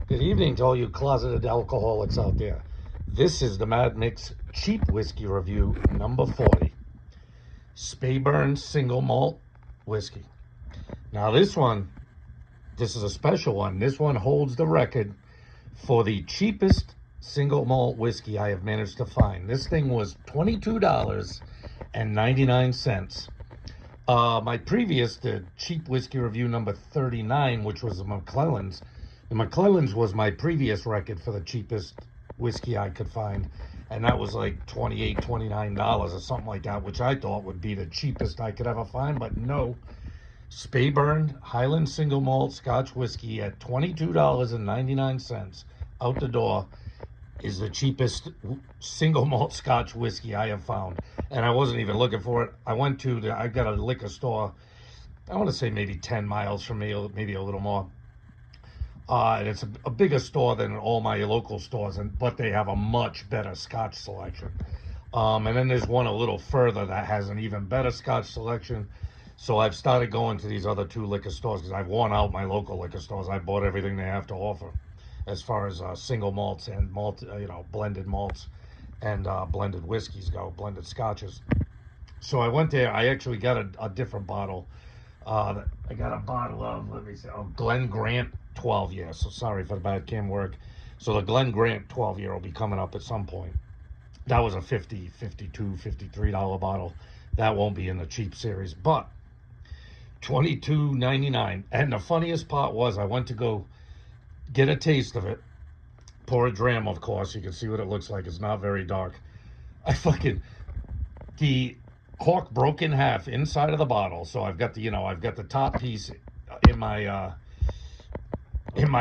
Good evening to all you closeted alcoholics out there. This is the Mad Mix Cheap Whiskey Review number 40. Speyburn Single Malt Whiskey. Now this is a special one. This one holds the record for the cheapest single malt whiskey I have managed to find. This thing was $22.99. My previous, the Cheap Whiskey Review number 39, which was the McClellan's. The McClellan's was my previous record for the cheapest whiskey I could find. And that was like $28, $29 or something like that, which I thought would be the cheapest I could ever find. But no, Speyburn Highland Single Malt Scotch Whiskey at $22.99 out the door is the cheapest single malt Scotch whiskey I have found. And I wasn't even looking for it. I got a liquor store, I want to say maybe 10 miles from me, maybe a little more. And it's a bigger store than all my local stores, but they have a much better Scotch selection. And then there's one a little further that has an even better Scotch selection. So I've started going to these other two liquor stores because I've worn out my local liquor stores. I bought everything they have to offer as far as single malts and blended malts and blended whiskeys go, blended scotches. So I went there. I actually got a different bottle. I got a bottle of, Glen Grant 12 year. So sorry for the bad cam work. So the Glen Grant 12 year will be coming up at some point. That was a $50, $52, $53 bottle. That won't be in the cheap series, but $22.99. And the funniest part was I went to go get a taste of it, pour a dram, of course. You can see what it looks like. It's not very dark. The cork broke in half inside of the bottle. So I've got the top piece in my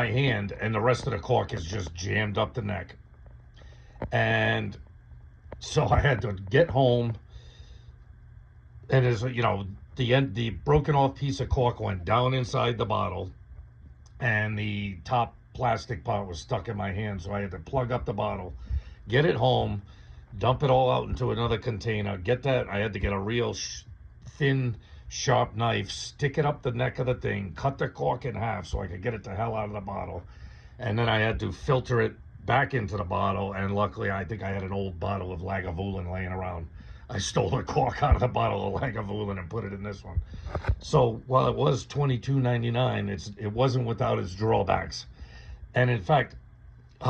hand, and the rest of the cork is just jammed up the neck. And so I had to get home, and the broken off piece of cork went down inside the bottle, and the top plastic part was stuck in my hand. So I had to plug up the bottle, get it home, dump it all out into another container. I had to get a real thin, sharp knife, stick it up the neck of the thing, cut the cork in half so I could get it the hell out of the bottle. And then I had to filter it back into the bottle. And luckily, I think I had an old bottle of Lagavulin laying around. I stole the cork out of the bottle of Lagavulin and put it in this one. So while it was $22.99, it wasn't without its drawbacks. And in fact, you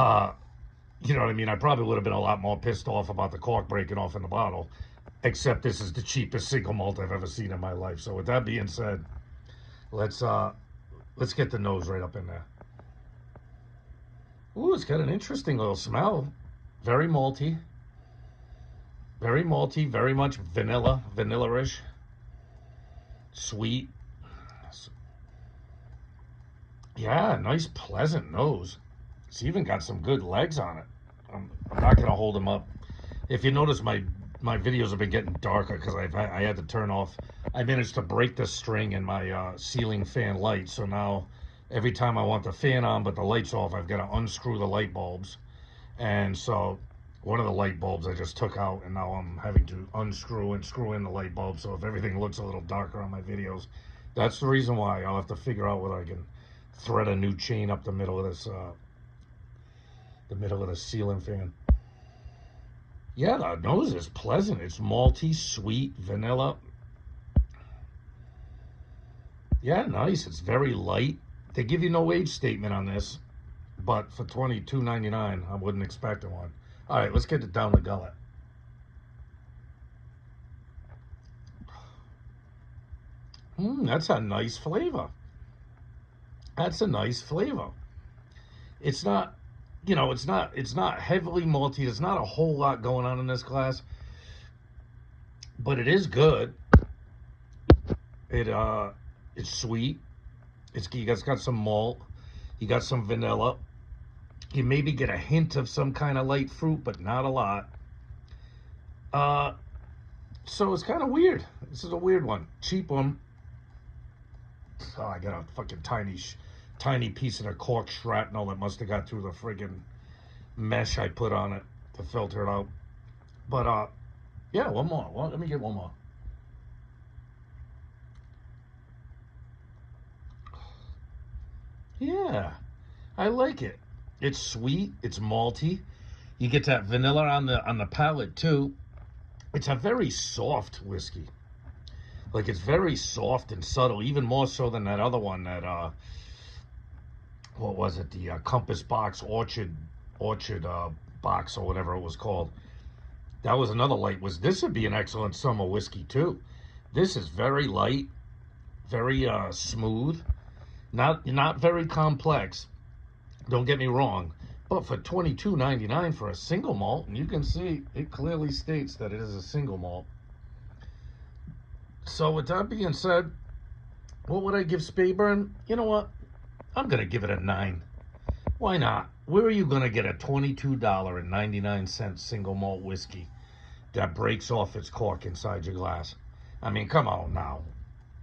know what I mean? I probably would have been a lot more pissed off about the cork breaking off in the bottle, except this is the cheapest single malt I've ever seen in my life. So with that being said, let's get the nose right up in there. Ooh, it's got an interesting little smell. Very malty. Very malty, very much vanilla-ish. Sweet. Yeah, nice pleasant nose. It's even got some good legs on it. I'm not gonna hold them up. If you notice, my videos have been getting darker because I had to turn off. I managed to break the string in my ceiling fan light, so now every time I want the fan on but the light's off, I've got to unscrew the light bulbs. And so one of the light bulbs I just took out, and now I'm having to unscrew and screw in the light bulb. So if everything looks a little darker on my videos, that's the reason why. I'll have to figure out whether I can thread a new chain up the middle of this, the middle of the ceiling fan. Yeah, the nose is pleasant. It's malty, sweet, vanilla. Yeah, nice. It's very light. They give you no age statement on this, but for $22.99, I wouldn't expect one. All right, let's get it down the gullet. That's a nice flavor. That's a nice flavor. It's not, it's not heavily malty. There's not a whole lot going on in this glass, but it is good. It's sweet. You guys got some malt. You got some vanilla. You maybe get a hint of some kind of light fruit, but not a lot. So it's kind of weird. This is a weird one. Cheap one. Oh, I got a fucking tiny piece of the cork shrapnel that must have got through the friggin' mesh I put on it to filter it out. But yeah, one more. Let me get one more. Yeah, I like it. It's sweet. It's malty. You get that vanilla on the palate too. It's a very soft whiskey. Like, it's very soft and subtle, even more so than that other one that what was it? The Compass Box Orchard box or whatever it was called. That was another light. This would be an excellent summer whiskey too. This is very light, very smooth, not very complex. Don't get me wrong, but for $22.99 for a single malt, and you can see it clearly states that it is a single malt. So with that being said, what would I give Speyburn? You know what? I'm gonna give it a 9. Why not? Where are you gonna get a $22.99 single malt whiskey that breaks off its cork inside your glass? I mean, come on now.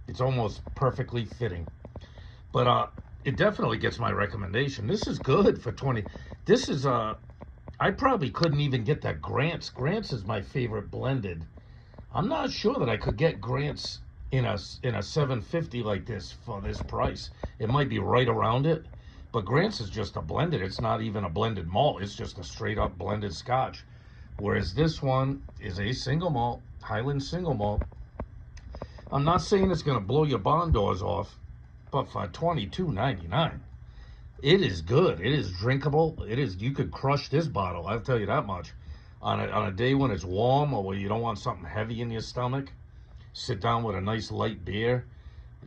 It's almost perfectly fitting. But it definitely gets my recommendation. This is good for 20. This is I probably couldn't even get that Grant's. Grant's is my favorite blended. I'm not sure that I could get Grant's in a 750 like this for this price. It might be right around it, but Grant's is just a blended. It's not even a blended malt. It's just a straight up blended Scotch. Whereas this one is a single malt, Highland single malt. I'm not saying it's going to blow your barn doors off, but for $22.99, it is good. It is drinkable. It is. You could crush this bottle. I'll tell you that much. On a day when it's warm or where you don't want something heavy in your stomach, sit down with a nice light beer.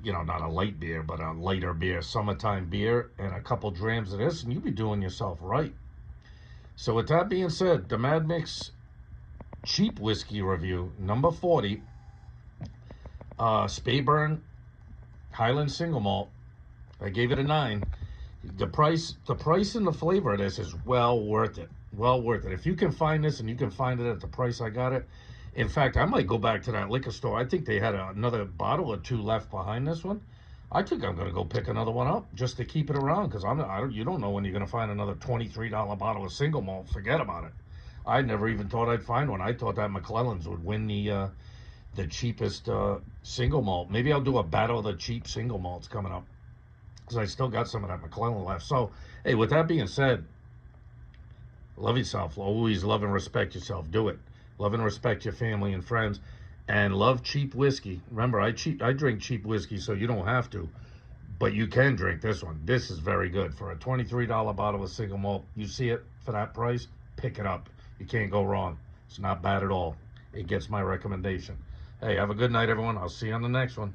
You know, not a light beer, but a lighter beer, summertime beer, and a couple drams of this, and you'll be doing yourself right. So with that being said, the Mad Mix cheap whiskey review, number 40, Speyburn Highland single malt. I gave it a 9. The price and the flavor of this is well worth it. Well worth it. If you can find this and you can find it at the price I got it. In fact, I might go back to that liquor store. I think they had another bottle or two left behind this one. I think I'm going to go pick another one up just to keep it around, because you don't know when you're going to find another $23 bottle of single malt. Forget about it. I never even thought I'd find one. I thought that McClelland's would win the cheapest single malt. Maybe I'll do a battle of the cheap single malts coming up, because I still got some of that McClelland left. So, hey, with that being said, love yourself. Always love and respect yourself. Do it. Love and respect your family and friends. And love cheap whiskey. Remember, I drink cheap whiskey, so you don't have to. But you can drink this one. This is very good. For a $23 bottle of single malt, you see it for that price, pick it up. You can't go wrong. It's not bad at all. It gets my recommendation. Hey, have a good night, everyone. I'll see you on the next one.